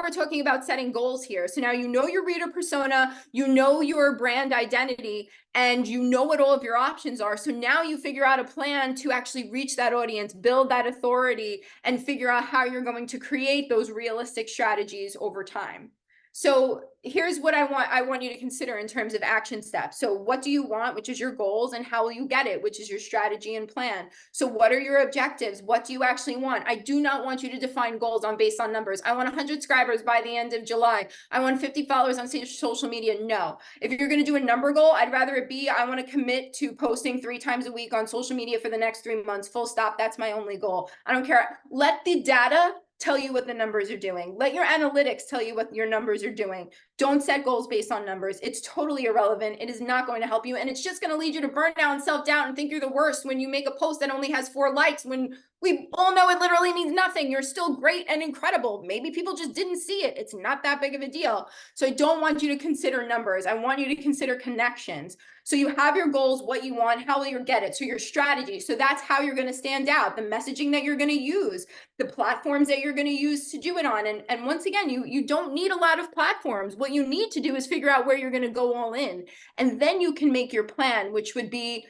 we're talking about setting goals here. So now you know your reader persona, you know your brand identity, and you know what all of your options are. So now you figure out a plan to actually reach that audience, build that authority, and figure out how you're going to create those realistic strategies over time. So here's what I want you to consider in terms of action steps. So what do you want, which is your goals, and how will you get it, which is your strategy and plan. So what are your objectives? What do you actually want? I do not want you to define goals based on numbers. I want 100 subscribers by the end of July. I want 50 followers on social media. No. If you're going to do a number goal, I'd rather it be, I want to commit to posting 3 times a week on social media for the next 3 months, full stop. That's my only goal. I don't care. Let the data tell you what the numbers are doing. Let your analytics tell you what your numbers are doing. Don't set goals based on numbers. It's totally irrelevant. It is not going to help you. And it's just going to lead you to burnout and self-doubt and think you're the worst when you make a post that only has 4 likes, when we all know it literally means nothing. You're still great and incredible. Maybe people just didn't see it. It's not that big of a deal. So I don't want you to consider numbers. I want you to consider connections. So you have your goals, what you want, how will you get it? So your strategy. So that's how you're going to stand out, the messaging that you're going to use, the platforms that you're going to use to do it on. And once again, you don't need a lot of platforms. What you need to do is figure out where you're going to go all in. And then you can make your plan, which would be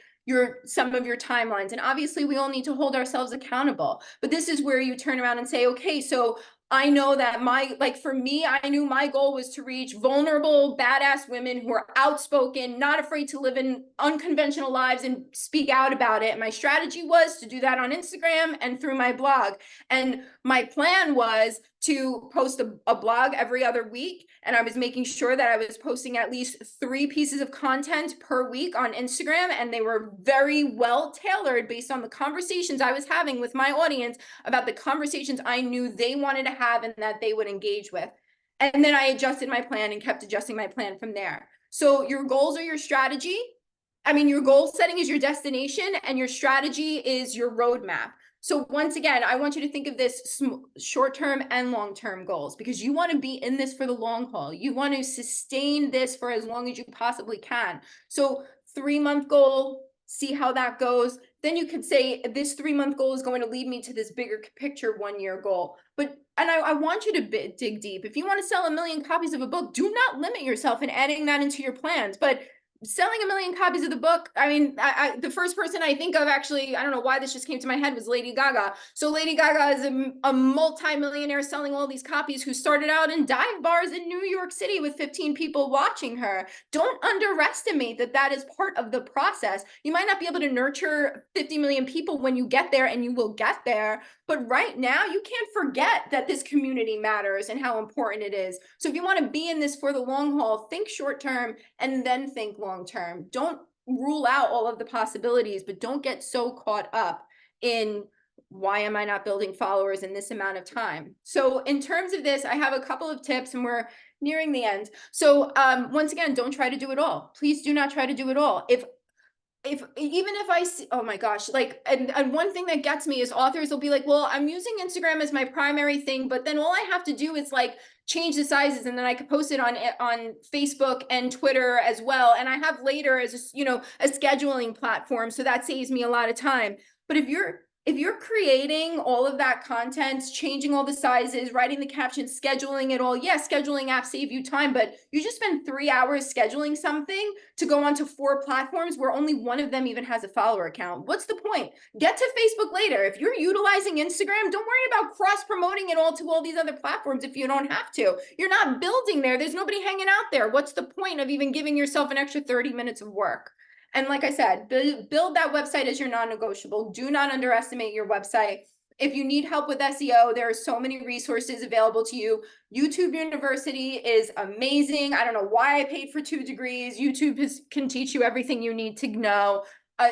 some of your timelines. And obviously we all need to hold ourselves accountable, but this is where you turn around and say, okay, so I know that for me, I knew my goal was to reach vulnerable, badass women who are outspoken, not afraid to live in unconventional lives and speak out about it. My strategy was to do that on Instagram and through my blog. And my plan was to post a blog every other week. And I was making sure that I was posting at least 3 pieces of content per week on Instagram. And they were very well tailored based on the conversations I was having with my audience about the conversations I knew they wanted to have and that they would engage with. And then I adjusted my plan and kept adjusting my plan from there. So your goals are your strategy. I mean, your goal setting is your destination and your strategy is your roadmap. So once again, I want you to think of this short-term and long-term goals, because you want to be in this for the long haul. You want to sustain this for as long as you possibly can. So 3-month goal, see how that goes. Then you could say this 3-month goal is going to lead me to this bigger picture 1-year goal. But I want you to dig deep. If you want to sell 1 million copies of a book, do not limit yourself in adding that into your plans. But selling 1 million copies of the book, I mean, the first person I think of, actually, I don't know why this just came to my head, was Lady Gaga. So Lady Gaga is a multi-millionaire selling all these copies, who started out in dive bars in New York City with 15 people watching her. Don't underestimate that is part of the process. You might not be able to nurture 50 million people when you get there, and you will get there. But right now, you can't forget that this community matters and how important it is. So if you want to be in this for the long haul, think short term and then think long term. Don't rule out all of the possibilities, but don't get so caught up in, why am I not building followers in this amount of time? So in terms of this, I have a couple of tips, and we're nearing the end. So once again, don't try to do it all. Please do not try to do it all. Even if I see, oh my gosh, like, and one thing that gets me is authors will be like, well, I'm using Instagram as my primary thing, but then all I have to do is like change the sizes, and then I could post it on Facebook and Twitter as well. And I have later as a scheduling platform, so that saves me a lot of time. But if you're creating all of that content, changing all the sizes, writing the captions, scheduling it all, yes, scheduling apps save you time, but you just spend 3 hours scheduling something to go onto 4 platforms where only one of them even has a follower account. What's the point? Get to Facebook later. If you're utilizing Instagram, don't worry about cross-promoting it all to all these other platforms if you don't have to. You're not building there. There's nobody hanging out there. What's the point of even giving yourself an extra 30 minutes of work? And like I said, build that website as your non-negotiable. Do not underestimate your website. If you need help with SEO, there are so many resources available to you. YouTube University is amazing. I don't know why I paid for 2 degrees. YouTube can teach you everything you need to know,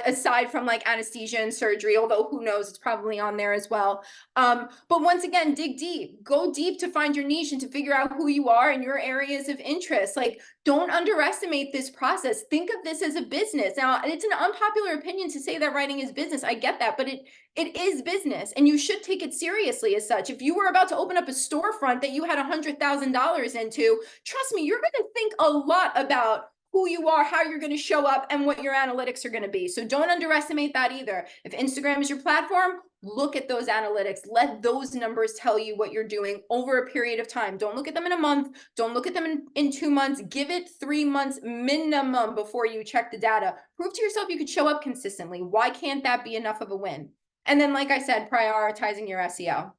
aside from like anesthesia and surgery, although who knows, it's probably on there as well. But once again, dig deep, go deep to find your niche and to figure out who you are and your areas of interest. Like, don't underestimate this process. Think of this as a business. Now, it's an unpopular opinion to say that writing is business. I get that, but it is business, and you should take it seriously as such. If you were about to open up a storefront that you had $100,000 into, trust me, you're going to think a lot about who you are, how you're going to show up, and what your analytics are going to be. So don't underestimate that either. If Instagram is your platform, look at those analytics. Let those numbers tell you what you're doing over a period of time. Don't look at them in a month. Don't look at them in 2 months. Give it 3 months minimum before you check the data. Prove to yourself you could show up consistently. Why can't that be enough of a win? And then, like I said, prioritizing your SEO.